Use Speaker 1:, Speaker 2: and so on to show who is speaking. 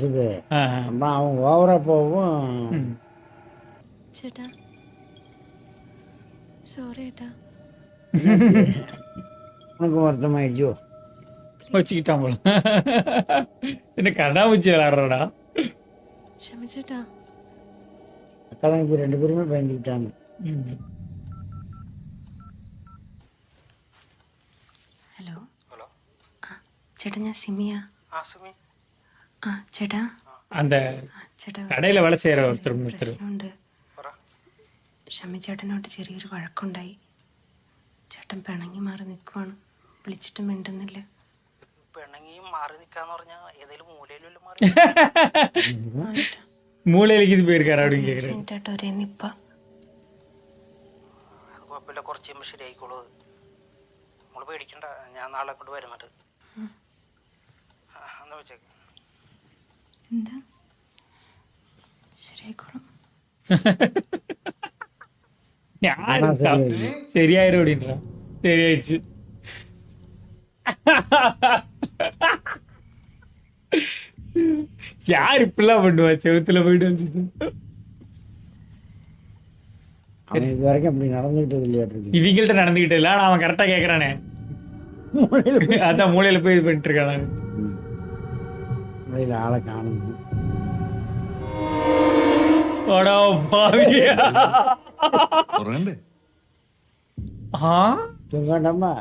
Speaker 1: இது அம்மா அவன் ஓவரா போவும்.
Speaker 2: ചേട്ടാ സോറി ഏട്ടാ.
Speaker 1: உனக்கு வருத்தமாயிடுச்சோ?
Speaker 3: வச்சுக்கிட்டான் போல. என்ன கண்ணாமூச்சி விளாடுறடா.
Speaker 2: ക്ഷമിച്ചേട്ടാ.
Speaker 1: அக்கா தங்கச்சி 2 பேருமே பயந்துக்கிட்டாங்க.
Speaker 2: ഹലോ ആ ചേട്ടാ ഞാൻ സിമിയാ. ആ ചേട്ടാ
Speaker 3: அந்த
Speaker 2: ചേട്ടാ
Speaker 3: കടയിലെ വേலை செய்யற
Speaker 2: ചെറിയൊരു
Speaker 3: ஒருத்தர்
Speaker 2: പ്രശ്നമുണ്ട്. ഷമി ചേട്ടനോട്ട് ചെറിയൊരു വഴക്കുണ്ടായി. ചേട്ടൻ പിണങ്ങി മാറി നിൽക്കുവാണ്. വിളിച്ചിട്ട് മിണ്ടുന്നില്ല.
Speaker 4: പിണങ്ങിയും മാറി നിൽക്കാന്ന് പറഞ്ഞാൽ ഏതെങ്കിലും മൂലയിലും മാറി
Speaker 3: மூளையிലേക്ക് ഇത് പോയിരിക്കാറ് അവിടെ കേൾക്കുന്നത്.
Speaker 2: ചേട്ടാ ഒരേ നിപ്പ.
Speaker 4: അത് കുഴപ്പമില്ല, കുറച്ച് കഴിയുമ്പോൾ ശരിയായിക്കോളൂ. നമ്മൾ പേടിക്കണ്ട, ഞാൻ നാളെ കൊണ്ട് വരുന്നുണ്ട്. എന്താ വെച്ചേക്ക്
Speaker 2: എന്താ ശരിയായിക്കോളും.
Speaker 3: ഞാൻ ശരിയായിരം ഓടിണ്ടാ ശരിയായിച്ചു. யார் இப்பெல்லாம் பண்ணுவா செவத்துல போயிட்டு வச்சுட்டு?
Speaker 1: அவன் இது வரைக்கும் அப்படி நடந்துகிட்டது இல்லையா?
Speaker 3: இவங்கள்ட்ட நடந்துகிட்டு இல்ல, அவன் கரெக்டா கேக்குறானே. அதான் மூலையில போய் இது பண்ணிட்டு இருக்கான்.
Speaker 1: மூலையில ஆளை காணும்.
Speaker 3: தூங்க
Speaker 1: வேண்டாமா?